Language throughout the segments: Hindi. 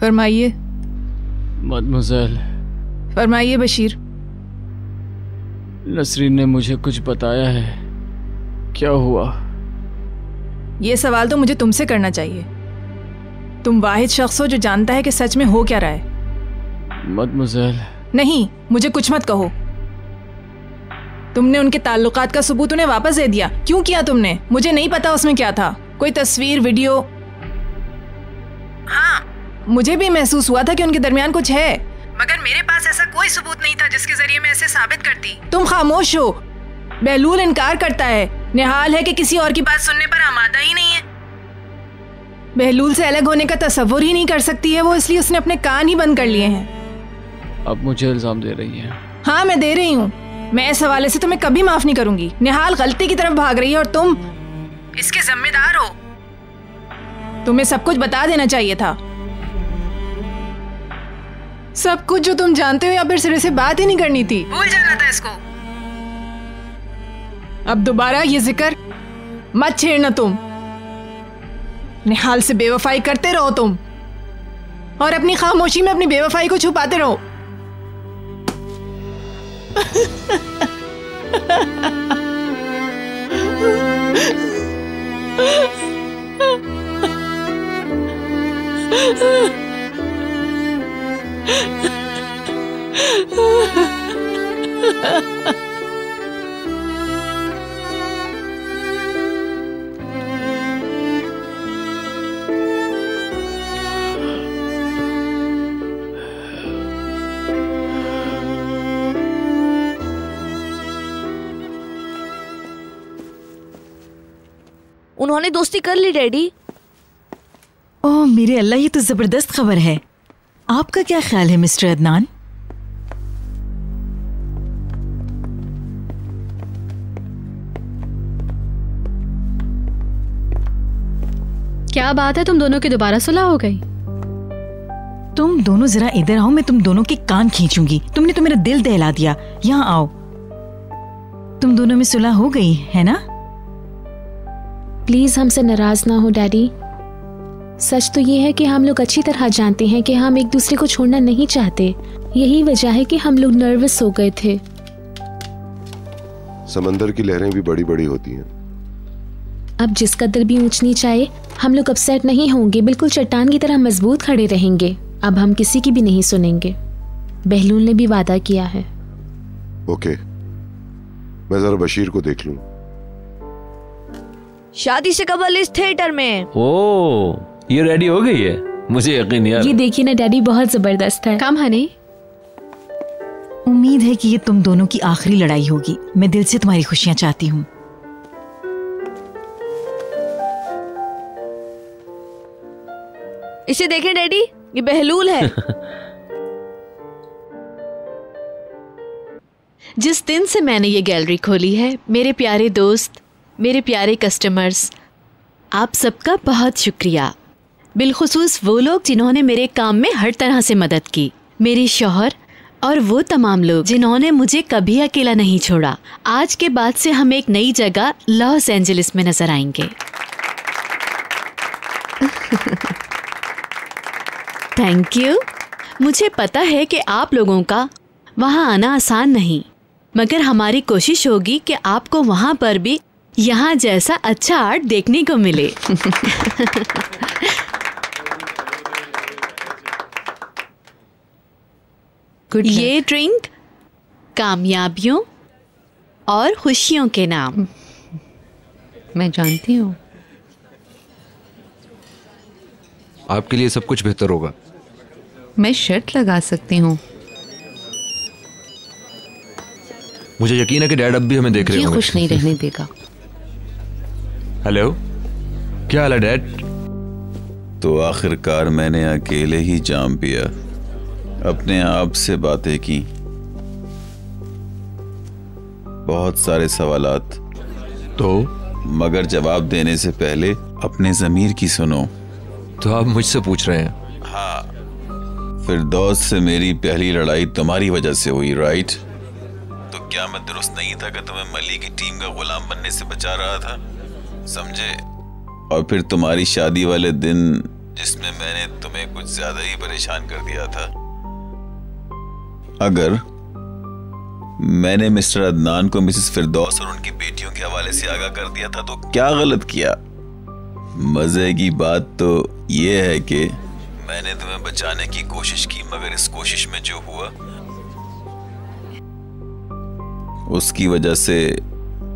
फरमाइए। मदमोज़ेल। फरमाइए बशीर। नसरीन ने मुझे कुछ बताया है, क्या हुआ? ये सवाल तो मुझे तुमसे करना चाहिए। तुम वाहिद शख्स हो जो जानता है कि सच में हो क्या रहा है। मदमोज़ेल। नहीं, मुझे कुछ मत कहो। तुमने उनके ताल्लुकात का सबूत उन्हें वापस दे दिया। क्यों किया तुमने? मुझे नहीं पता उसमें क्या था। कोई तस्वीर, वीडियो? हाँ, मुझे भी महसूस हुआ था कि उनके दरमियान कुछ है, मगर मेरे पास ऐसा कोई सबूत नहीं था जिसके जरिए मैं इसे साबित करती। तुम खामोश हो। बहलूल इनकार करता है, निहाल है कि किसी और की बात सुनने पर आमादा ही नहीं है। बहलूल से अलग होने का तसव्वुर ही नहीं कर सकती है वो, इसलिए उसने अपने कान ही बंद कर लिए हैं। अब मुझे इल्जाम दे रही हैं? हाँ, मैं दे रही हूँ। मैं इस हवाले से तुम्हें कभी माफ नहीं करूंगी। निहाल गलती की तरफ भाग रही है और तुम इसके जिम्मेदार हो। तुम्हें सब कुछ बता देना चाहिए था, सब कुछ जो तुम जानते हो, या फिर सिरे से बात ही नहीं करनी थी। भूल जाना था इसको। अब दोबारा ये जिक्र मत छेड़ना तुम। निहाल से बेवफाई करते रहो तुम, और अपनी खामोशी में अपनी बेवफाई को छुपाते रहो। उन्होंने दोस्ती कर ली डैडी। ओह मेरे अल्लाह, ये तो जबरदस्त खबर है। आपका क्या ख्याल है मिस्टर अदनान? क्या बात है, तुम दोनों की दोबारा सुलह हो गई? तुम दोनों जरा इधर आओ, मैं तुम दोनों के कान खींचूंगी। तुमने तो मेरा दिल दहला दिया। यहाँ आओ। तुम दोनों में सुलह हो गई है ना? प्लीज हमसे नाराज ना हो डैडी। सच तो ये है कि हम लोग अच्छी तरह जानते हैं कि हम एक दूसरे को छोड़ना नहीं चाहते। यही वजह है कि हम लोग नर्वस हो गए थे। समंदर की लहरें भी बड़ी बड़ी होती हैं। अब जिस कदर भी ऊंच नीच आए, हम लोग अपसेट नहीं होंगे। बिल्कुल चट्टान की तरह मजबूत खड़े रहेंगे। अब हम किसी की भी नहीं सुनेंगे। बहलूल ने भी वादा किया है। ओके, मैं जरा बशीर को देख लूं। शादी से कबल इस थिएटर में। ओह, ये रेडी हो गई है? मुझे यकीन नहीं आ रहा। ये देखिए ना डैडी, बहुत जबरदस्त है। कम हनी। उम्मीद है कि ये तुम दोनों की आखिरी लड़ाई होगी। मैं दिल से तुम्हारी खुशियां चाहती हूँ। इसे देखें डैडी, ये बहलूल है। जिस दिन से मैंने ये गैलरी खोली है, मेरे प्यारे दोस्त, मेरे प्यारे कस्टमर्स, आप सबका बहुत शुक्रिया। बिलखुसूस वो लोग जिन्होंने मेरे काम में हर तरह से मदद की, मेरे शौहर और वो तमाम लोग जिन्होंने मुझे कभी अकेला नहीं छोड़ा। आज के बाद से हम एक नई जगह लॉस एंजलिस में नजर आएंगे। Thank you. मुझे पता है कि आप लोगों का वहाँ आना आसान नहीं, मगर हमारी कोशिश होगी कि आपको वहाँ पर भी यहाँ जैसा अच्छा आर्ट देखने को मिले। ये ड्रिंक कामयाबियों और खुशियों के नाम। मैं जानती हूँ आपके लिए सब कुछ बेहतर होगा। मैं शर्त लगा सकती हूँ। मुझे यकीन है कि डैड अब भी हमें देख रहे होंगे। ये खुश नहीं रहने देगा। हेलो, क्या हाल है डैड? तो आखिरकार मैंने अकेले ही जाम पिया, अपने आप से बातें की, बहुत सारे सवालात, तो मगर जवाब देने से पहले अपने ज़मीर की सुनो। तो आप मुझसे पूछ रहे हैं? हाँ, फिरदौस से मेरी पहली लड़ाई तुम्हारी वजह से हुई, राइट? तो क्या मैं दुरुस्त नहीं था कि तुम्हें मली की टीम का गुलाम बनने से बचा रहा था? समझे? और फिर तुम्हारी शादी वाले दिन जिसमें मैंने तुम्हें कुछ ज्यादा ही परेशान कर दिया था। अगर मैंने मिस्टर अदनान को मिसेस फिरदौस और उनकी बेटियों के हवाले से आगाह कर दिया था तो क्या गलत किया? मजे की बात तो ये है कि मैंने तुम्हें बचाने की कोशिश की, मगर इस कोशिश में जो हुआ उसकी वजह से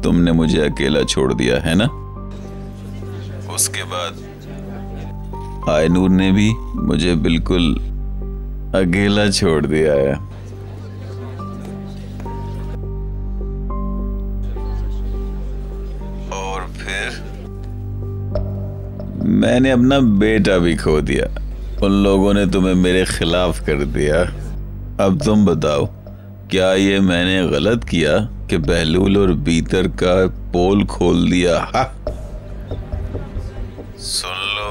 तुमने मुझे अकेला छोड़ दिया है ना। उसके बाद आयनूर ने भी मुझे बिल्कुल अकेला छोड़ दिया है। और फिर मैंने अपना बेटा भी खो दिया। उन लोगों ने तुम्हें मेरे खिलाफ कर दिया। अब तुम बताओ, क्या ये मैंने गलत किया कि बहलूल और बीतर का पोल खोल दिया? हा? सुन लो,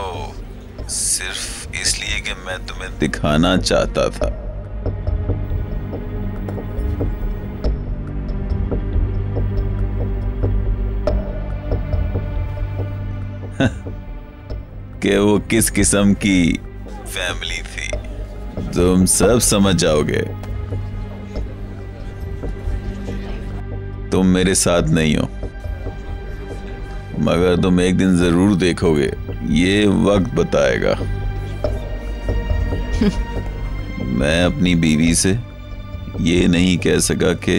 सिर्फ इसलिए कि मैं तुम्हें दिखाना चाहता था। कि वो किस किस्म की फैमिली थी, तुम सब समझ जाओगे। तुम मेरे साथ नहीं हो, मगर तुम एक दिन जरूर देखोगे, ये वक्त बताएगा। मैं अपनी बीवी से ये नहीं कह सका कि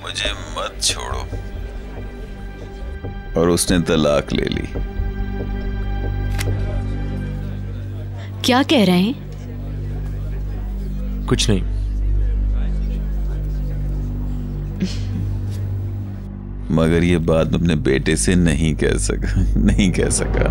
मुझे मत छोड़ो, और उसने तलाक ले ली। क्या कह रहे हैं? कुछ नहीं। मगर ये बात अपने बेटे से नहीं कह सका।